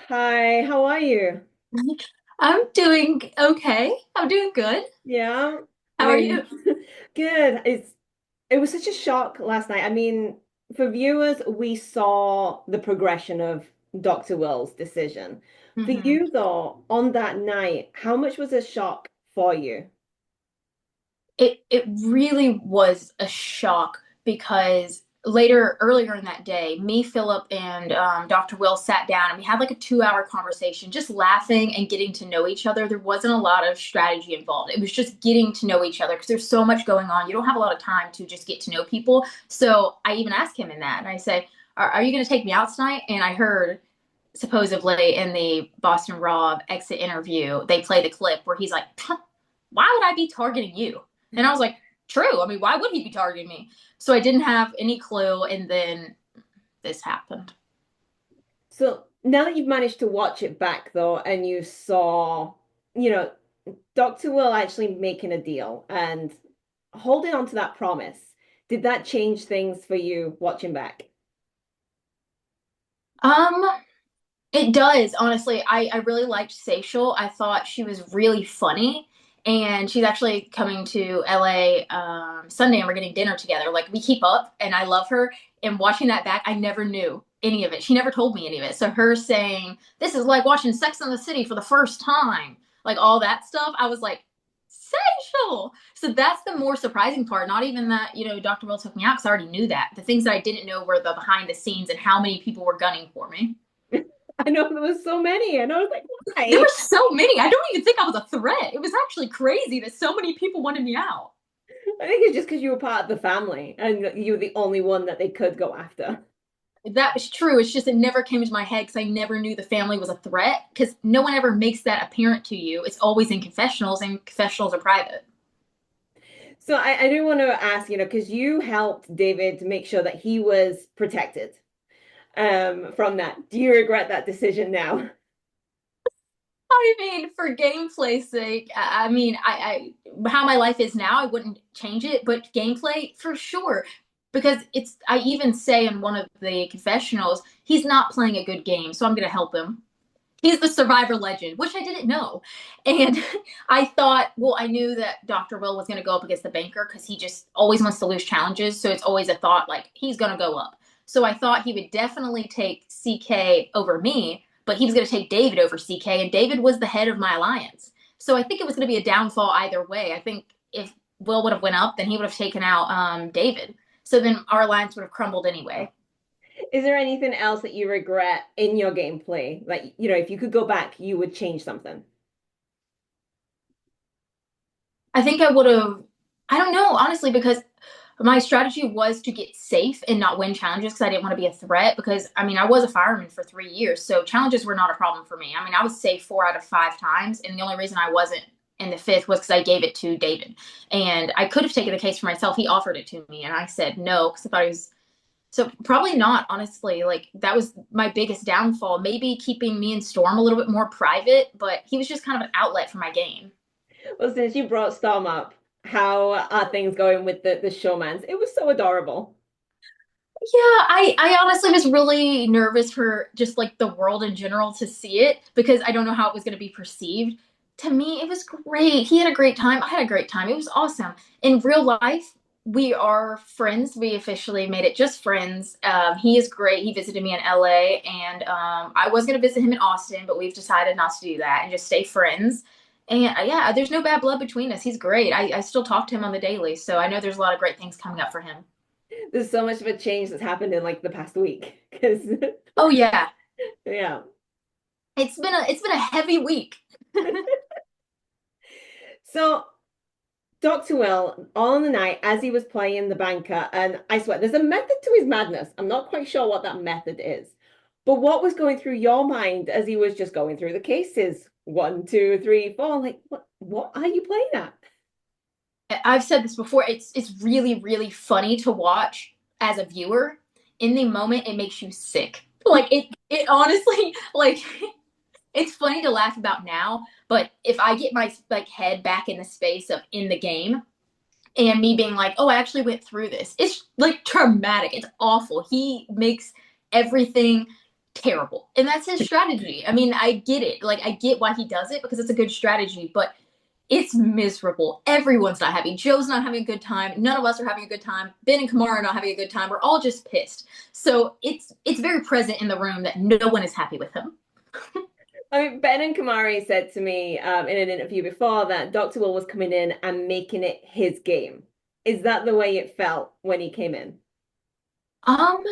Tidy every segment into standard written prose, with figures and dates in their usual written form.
Hi, how are you? I'm doing okay. I'm doing good. Yeah, I How are you? mean, good. It was such a shock last night. I mean, for viewers, we saw the progression of Dr. Will's decision. For hmm you, though, on that night, how much was a shock for you? It really was a shock because earlier in that day, me, Philip, and Dr. Will sat down and we had like a 2 hour conversation, just laughing and getting to know each other. There wasn't a lot of strategy involved. It was just getting to know each other because there's so much going on. You don't have a lot of time to just get to know people. So I even asked him in that, and I say, "Are you going to take me out tonight?" And I heard supposedly in the Boston Rob exit interview, they play the clip where he's like, "Why would I be targeting you?" And I was like, "True. I mean, why would he be targeting me?" So I didn't have any clue, and then this happened. So now that you've managed to watch it back, though, and you saw, you know, Dr. Will actually making a deal and holding on to that promise, did that change things for you watching back? Um, it does, honestly. I really liked Seychelle. I thought she was really funny. And she's actually coming to LA Sunday and we're getting dinner together. Like we keep up and I love her. And watching that back, I never knew any of it. She never told me any of it. So her saying, "This is like watching Sex and the City for the first time," like all that stuff, I was like, Seychelle. So that's the more surprising part. Not even that, Dr. Will took me out because I already knew that. The things that I didn't know were the behind the scenes and how many people were gunning for me. I know there was so many, and I was like, There why? were so many. I don't even think I was a threat. It was actually crazy that so many people wanted me out. I think it's just because you were part of the family and you were the only one that they could go after. That was true. It's just it never came into my head because I never knew the family was a threat because no one ever makes that apparent to you. It's always in confessionals, and confessionals are private. So I do want to ask, because you helped David to make sure that he was protected from that. Do you regret that decision now? I mean, for gameplay's sake, I mean, how my life is now, I wouldn't change it, but gameplay for sure. Because I even say in one of the confessionals, he's not playing a good game, so I'm going to help him. He's the survivor legend, which I didn't know. And I thought, well, I knew that Dr. Will was going to go up against the banker because he just always wants to lose challenges. So it's always a thought like he's going to go up. So I thought he would definitely take CK over me, but he was going to take David over CK. And David was the head of my alliance. So I think it was going to be a downfall either way. I think if Will would have went up, then he would have taken out David. So then our alliance would have crumbled anyway. Is there anything else that you regret in your gameplay? Like, if you could go back, you would change something. I think I would have, I don't know, honestly, because my strategy was to get safe and not win challenges because I didn't want to be a threat. Because, I mean, I was a fireman for 3 years, so challenges were not a problem for me. I mean, I was safe 4 out of 5 times, and the only reason I wasn't in the fifth was because I gave it to David. And I could have taken the case for myself. He offered it to me, and I said no because I thought he was. So, probably not, honestly. Like, that was my biggest downfall. Maybe keeping me and Storm a little bit more private, but he was just kind of an outlet for my game. Well, since you brought Storm up, how are things going with the showmans? It was so adorable. Yeah, I honestly was really nervous for just like the world in general to see it because I don't know how it was going to be perceived. To me, it was great. He had a great time. I had a great time. It was awesome. In real life, we are friends. We officially made it just friends. He is great. He visited me in LA, and I was going to visit him in Austin, but we've decided not to do that and just stay friends. And yeah, there's no bad blood between us. He's great. I still talk to him on the daily, so I know there's a lot of great things coming up for him. There's so much of a change that's happened in like the past week. Because Oh yeah, yeah. it's been a heavy week. So Dr. Will, on the night as he was playing the banker, and I swear there's a method to his madness. I'm not quite sure what that method is. But what was going through your mind as he was just going through the cases? One, two, three, four. Like, what are you playing at? I've said this before. It's really really funny to watch as a viewer. In the moment, it makes you sick. Like it honestly like it's funny to laugh about now, but if I get my like head back in the space of in the game and me being like, oh, I actually went through this, it's like traumatic. It's awful. He makes everything terrible. And that's his strategy. I mean, I get it. Like, I get why he does it because it's a good strategy, but it's miserable. Everyone's not happy. Joe's not having a good time. None of us are having a good time. Ben and Kamara are not having a good time. We're all just pissed. So it's very present in the room that no one is happy with him. I mean, Ben and Kamari said to me in an interview before that Dr. Will was coming in and making it his game. Is that the way it felt when he came in? Um,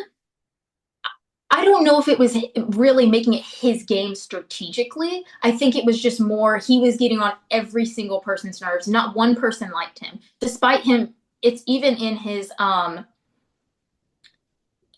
I don't know if it was really making it his game strategically. I think it was just more he was getting on every single person's nerves. Not one person liked him. Despite him, it's even in his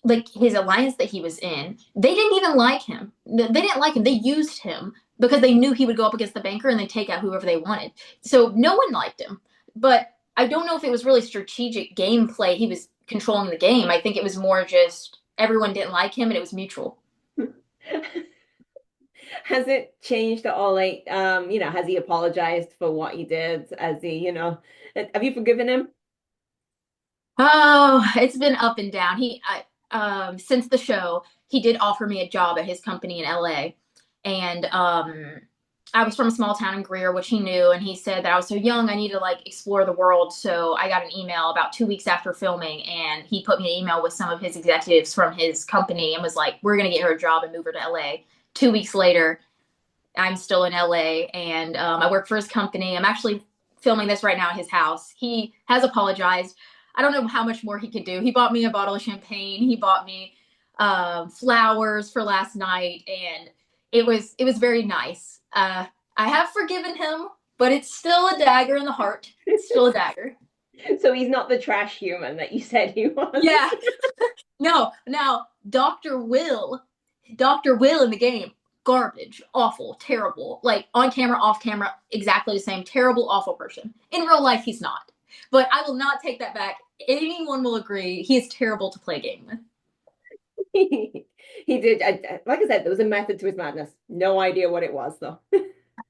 like his alliance that he was in, they didn't even like him. They didn't like him. They used him because they knew he would go up against the banker and they take out whoever they wanted. So no one liked him. But I don't know if it was really strategic gameplay. He was controlling the game. I think it was more just everyone didn't like him and it was mutual. Has it changed at all? Like, has he apologized for what he did? Has he, have you forgiven him? Oh, it's been up and down. Since the show, he did offer me a job at his company in LA, and I was from a small town in Greer, which he knew, and he said that I was so young, I need to like explore the world. So I got an email about 2 weeks after filming, and he put me an email with some of his executives from his company and was like, "We're gonna get her a job and move her to LA." 2 weeks later, I'm still in LA, and I work for his company. I'm actually filming this right now at his house. He has apologized. I don't know how much more he could do. He bought me a bottle of champagne. He bought me flowers for last night, and it was very nice. I have forgiven him, but it's still a dagger in the heart. It's still a dagger. So he's not the trash human that you said he was. Yeah. No. Now, Doctor Will in the game, garbage, awful, terrible. Like on camera, off camera, exactly the same. Terrible, awful person. In real life, he's not. But I will not take that back. Anyone will agree he is terrible to play a game with. He did. Like I said, there was a method to his madness. No idea what it was, though.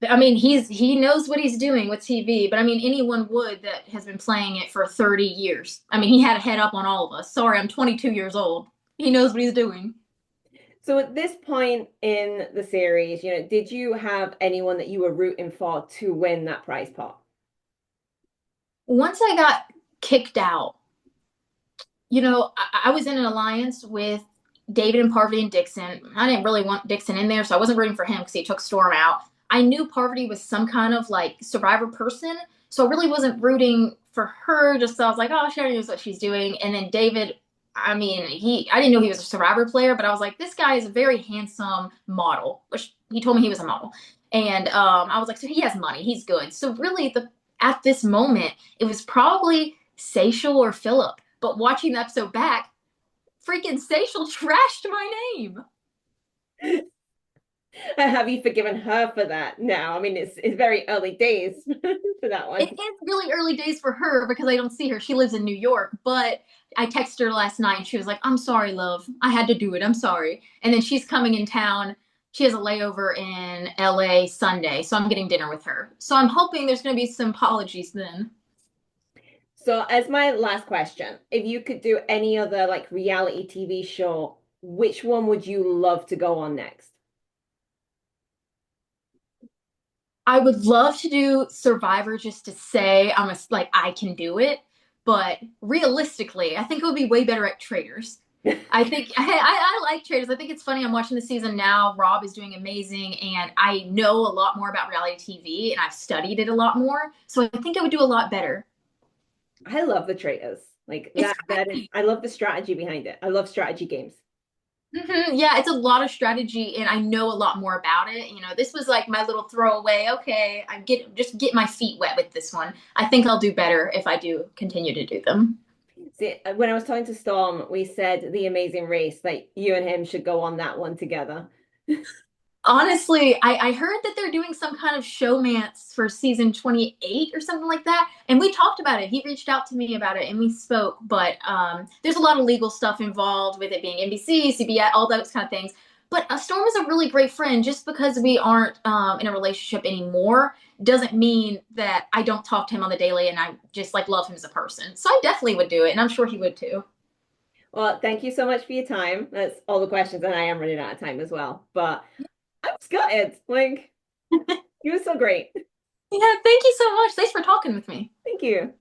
I mean, he knows what he's doing with TV, but I mean, anyone would that has been playing it for 30 years. I mean, he had a head up on all of us. Sorry, I'm 22 years old. He knows what he's doing. So at this point in the series, did you have anyone that you were rooting for to win that prize pot? Once I got kicked out, I was in an alliance with David and Parvati and Dixon. I didn't really want Dixon in there, so I wasn't rooting for him because he took Storm out. I knew Parvati was some kind of like survivor person, so I really wasn't rooting for her. Just so I was like, oh, she already knows what she's doing. And then David, I mean, I didn't know he was a survivor player, but I was like, this guy is a very handsome model, which he told me he was a model. And I was like, so he has money, he's good. So really, the at this moment, it was probably Seychelle or Philip. But watching the episode back, freaking Seychelle trashed my name. Have you forgiven her for that now? I mean, it's very early days for that It one. is really early days for her because I don't see her. She lives in New York, but I texted her last night and she was like, I'm sorry, love. I had to do it. I'm sorry. And then she's coming in town. She has a layover in LA Sunday, so I'm getting dinner with her. So I'm hoping there's going to be some apologies then. So, as my last question, if you could do any other like reality TV show, which one would you love to go on next? I would love to do Survivor just to say like I can do it, but realistically, I think it would be way better at Traders. I think I like Traders. I think it's funny. I'm watching the season now. Rob is doing amazing, and I know a lot more about reality TV, and I've studied it a lot more. So I think I would do a lot better. I love the traitors. Like It's that is, crazy. I love the strategy behind it. I love strategy games. Yeah, it's a lot of strategy, and I know a lot more about it. This was like my little throwaway. Okay, I get my feet wet with this one. I think I'll do better if I do continue to do them. See, when I was talking to Storm, we said The Amazing Race, like you and him should go on that one together. Honestly, I heard that they're doing some kind of showmance for season 28 or something like that. And we talked about it. He reached out to me about it and we spoke, but there's a lot of legal stuff involved with it being NBC, CBS, all those kind of things. But Storm is a really great friend. Just because we aren't in a relationship anymore doesn't mean that I don't talk to him on the daily and I just like love him as a person. So I definitely would do it, and I'm sure he would too. Well, thank you so much for your time. That's all the questions, and I am running out of time as well. But I was gutted. Like, you were so great. Yeah, thank you so much. Thanks for talking with me. Thank you.